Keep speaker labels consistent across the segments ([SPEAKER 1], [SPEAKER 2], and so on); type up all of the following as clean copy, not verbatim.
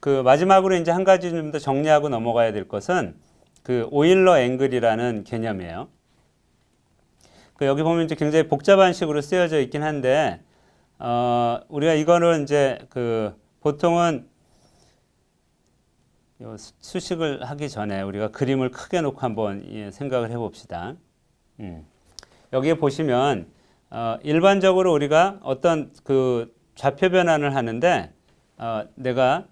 [SPEAKER 1] 그 마지막으로 이제 한 가지 좀 더 정리하고 넘어가야 될 것은 그 오일러 앵글이라는 개념이에요. 그 여기 보면 이제 굉장히 복잡한 식으로 쓰여져 있긴 한데 우리가 이거는 이제 그 보통은 수식을 하기 전에 우리가 그림을 크게 놓고 한번 생각을 해봅시다. 여기에 보시면 일반적으로 우리가 어떤 그 좌표 변환을 하는데 내가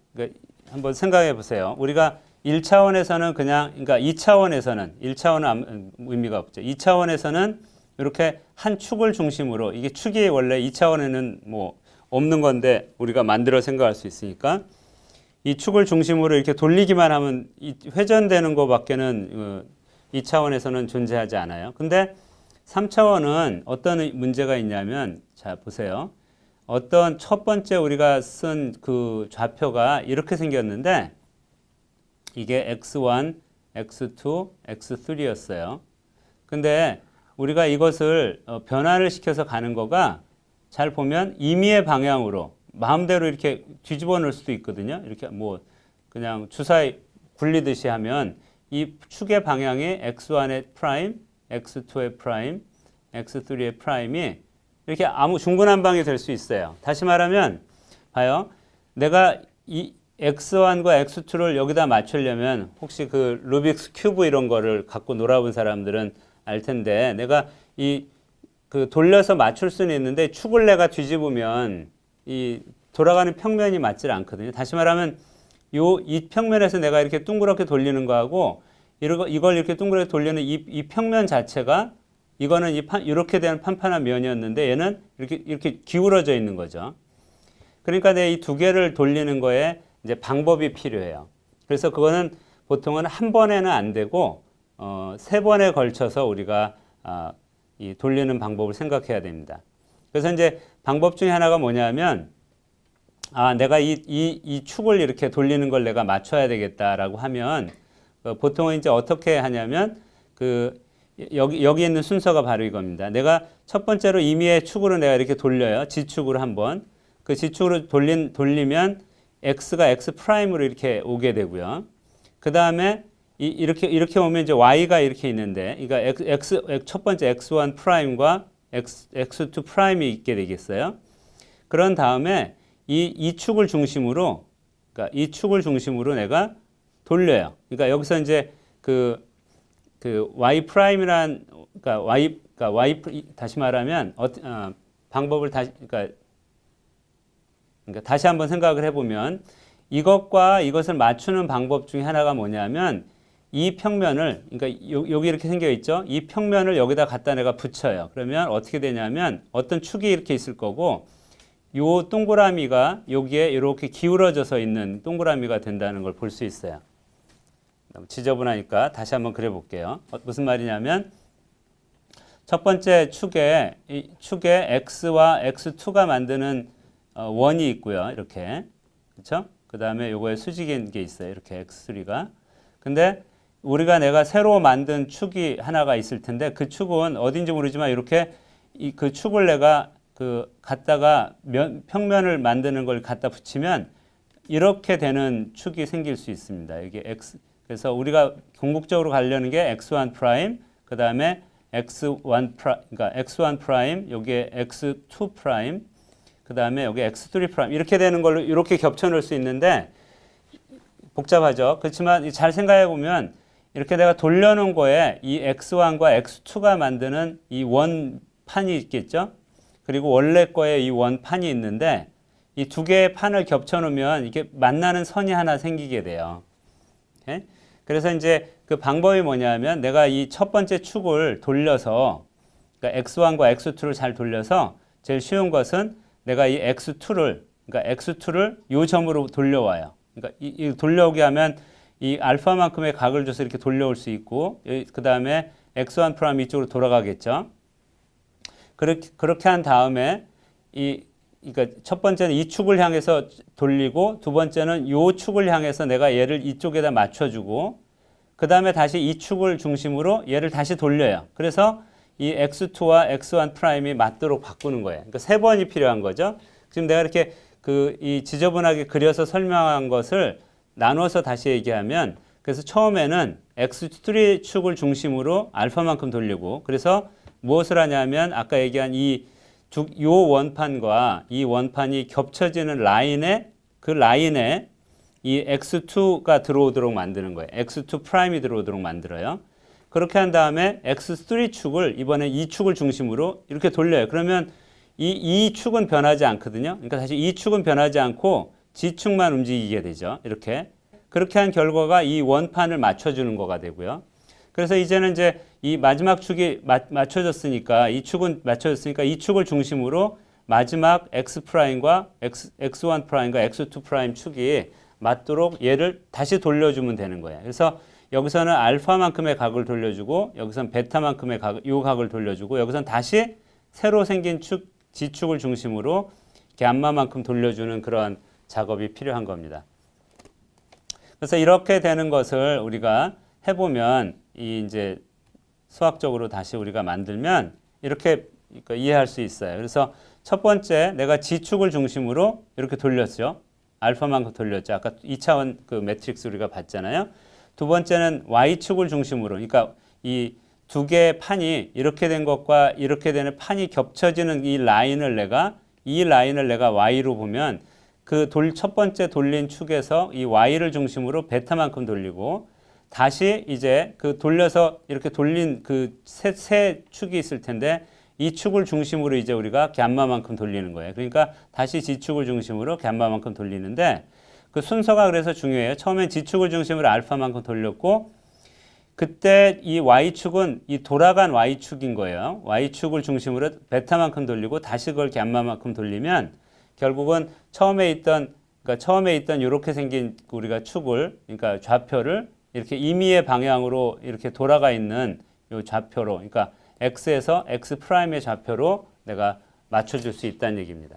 [SPEAKER 1] 한번 생각해 보세요. 우리가 1차원에서는 그냥 그러니까 2차원에서는 1차원은 의미가 없죠. 2차원에서는 이렇게 한 축을 중심으로 이게 축이 원래 2차원에는 뭐 없는 건데 우리가 만들어 생각할 수 있으니까 이 축을 중심으로 이렇게 돌리기만 하면 이 회전되는 것밖에는 2차원에서는 존재하지 않아요. 근데 3차원은 어떤 문제가 있냐면 자 보세요. 어떤 첫 번째 우리가 쓴 그 좌표가 이렇게 생겼는데 이게 x1, x2, x3였어요. 근데 우리가 이것을 변환을 시켜서 가는 거가 잘 보면 임의의 방향으로 마음대로 이렇게 뒤집어 놓을 수도 있거든요. 이렇게 뭐 그냥 주사위 굴리듯이 하면 이 축의 방향이 x1의 프라임, x2의 프라임, x3의 프라임이 이렇게 아무 중구난방이 될 수 있어요. 다시 말하면 봐요. 내가 이 x1과 x2를 여기다 맞추려면 혹시 그 루빅스 큐브 이런 거를 갖고 놀아본 사람들은 알 텐데 내가 이 그 돌려서 맞출 수는 있는데 축을 내가 뒤집으면 이 돌아가는 평면이 맞질 않거든요. 다시 말하면 이 평면에서 내가 이렇게 둥그렇게 돌리는 거하고 이걸 이렇게 둥그렇게 돌리는 이 평면 자체가 이거는 이렇게 되는 판판한 면이었는데 얘는 이렇게 기울어져 있는 거죠. 그러니까 내 이 두 개를 돌리는 거에 이제 방법이 필요해요. 그래서 그거는 보통은 한 번에는 안 되고 세 번에 걸쳐서 우리가 이 돌리는 방법을 생각해야 됩니다. 그래서 이제 방법 중에 하나가 뭐냐면 내가 이 축을 이렇게 돌리는 걸 내가 맞춰야 되겠다라고 하면 보통은 이제 어떻게 하냐면 여기 있는 순서가 바로 이겁니다. 내가 첫 번째로 임의의 축으로 내가 이렇게 돌려요. G축으로 한번. 그 G축으로 돌리면 X가 X 프라임으로 이렇게 오게 되고요. 그 다음에 이렇게 오면 이제 Y가 이렇게 있는데, 그러니까 첫 번째 X1 프라임과 X2 프라임이 있게 되겠어요. 그런 다음에 이 축을 중심으로, 그러니까 이 축을 중심으로 내가 돌려요. 그러니까 여기서 이제 그 Y 프라임이란, 그러니까 Y 다시 말하면 방법을 그러니까 다시 한번 생각을 해보면 이것과 이것을 맞추는 방법 중에 하나가 뭐냐면 이 평면을, 그러니까 여기 이렇게 생겨 있죠. 이 평면을 여기다 갖다 내가 붙여요. 그러면 어떻게 되냐면 어떤 축이 이렇게 있을 거고 요 동그라미가 여기에 이렇게 기울어져서 있는 동그라미가 된다는 걸 볼 수 있어요. 지저분하니까 다시 한번 그려볼게요. 무슨 말이냐면 첫 번째 축에 x와 x2가 만드는 원이 있고요. 이렇게. 그렇죠? 그 다음에 요거에 수직인 게 있어요. 이렇게 x3가. 근데 내가 새로 만든 축이 하나가 있을 텐데 그 축은 어딘지 모르지만 이렇게 그 축을 내가 갖다가 평면을 만드는 걸 갖다 붙이면 이렇게 되는 축이 생길 수 있습니다. 이게 그래서 우리가 궁극적으로 가려는 게 x1 프라임, 그 다음에 그러니까 x1 프라임, 여기에 x2 프라임, 그 다음에 여기 x3 프라임 이렇게 되는 걸로 이렇게 겹쳐 놓을 수 있는데 복잡하죠. 그렇지만 잘 생각해 보면 이렇게 내가 돌려놓은 거에 이 x1과 x2가 만드는 이 원판이 있겠죠. 그리고 원래 거에 이 원판이 있는데 이 두 개의 판을 겹쳐 놓으면 이게 만나는 선이 하나 생기게 돼요. 오케이? 그래서 이제 그 방법이 뭐냐면 내가 이 첫 번째 축을 돌려서 그러니까 x1과 x2를 잘 돌려서 제일 쉬운 것은 내가 이 x2를 요 점으로 돌려와요. 그러니까 이 돌려오게 하면 이 알파만큼의 각을 줘서 이렇게 돌려올 수 있고 그 다음에 x1 프라임 이쪽으로 돌아가겠죠. 그렇게 한 다음에 그러니까 첫 번째는 이 축을 향해서 돌리고 두 번째는 요 축을 향해서 내가 얘를 이쪽에다 맞춰주고 그 다음에 다시 이 축을 중심으로 얘를 다시 돌려요. 그래서 이 x2와 x1 프라임이 맞도록 바꾸는 거예요. 그러니까 세 번이 필요한 거죠. 지금 내가 이렇게 이 지저분하게 그려서 설명한 것을 나눠서 다시 얘기하면, 그래서 처음에는 X3 축을 중심으로 알파만큼 돌리고, 그래서 무엇을 하냐면 아까 얘기한 요 원판과 이 원판이 겹쳐지는 그 라인에 이 X2가 들어오도록 만드는 거예요. X2 프라임이 들어오도록 만들어요. 그렇게 한 다음에 X3 축을 이번에 이 축을 중심으로 이렇게 돌려요. 그러면 이 축은 변하지 않거든요. 그러니까 사실 이 축은 변하지 않고 G축만 움직이게 되죠. 이렇게. 그렇게 한 결과가 이 원판을 맞춰주는 거가 되고요. 그래서 이제는 이제 이 마지막 축이 맞춰졌으니까, 이 축은 맞춰졌으니까 이 축을 중심으로 마지막 X 프라임과 X1 프라임과 X2 프라임 축이 맞도록 얘를 다시 돌려주면 되는 거예요. 그래서 여기서는 알파만큼의 각을 돌려주고, 여기서는 베타만큼의 요 각을 돌려주고, 여기서는 다시 새로 생긴 G축을 중심으로 감마만큼 돌려주는 그런 작업이 필요한 겁니다. 그래서 이렇게 되는 것을 우리가 해보면, 이제 수학적으로 다시 우리가 만들면 이렇게 이해할 수 있어요. 그래서 첫 번째, 내가 G축을 중심으로 이렇게 돌렸죠. 알파만큼 돌렸죠. 아까 2차원 그 매트릭스 우리가 봤잖아요. 두 번째는 Y축을 중심으로, 그러니까 이 두 개의 판이 이렇게 된 것과 이렇게 되는 판이 겹쳐지는 이 라인을 내가 Y로 보면 그 첫 번째 돌린 축에서 이 Y를 중심으로 베타만큼 돌리고, 다시 이제 그 돌려서 이렇게 돌린 그 세 축이 있을 텐데 이 축을 중심으로 이제 우리가 감마만큼 돌리는 거예요. 그러니까 다시 G축을 중심으로 감마만큼 돌리는데, 그 순서가 그래서 중요해요. 처음엔 G축을 중심으로 알파만큼 돌렸고, 그때 이 Y축은 이 돌아간 Y축인 거예요. Y축을 중심으로 베타만큼 돌리고 다시 그걸 감마만큼 돌리면 결국은 처음에 있던 이렇게 생긴 우리가 축을, 그러니까 좌표를 이렇게 임의의 방향으로 이렇게 돌아가 있는 이 좌표로, 그러니까 X에서 X 프라임의 좌표로 내가 맞춰줄 수 있다는 얘기입니다.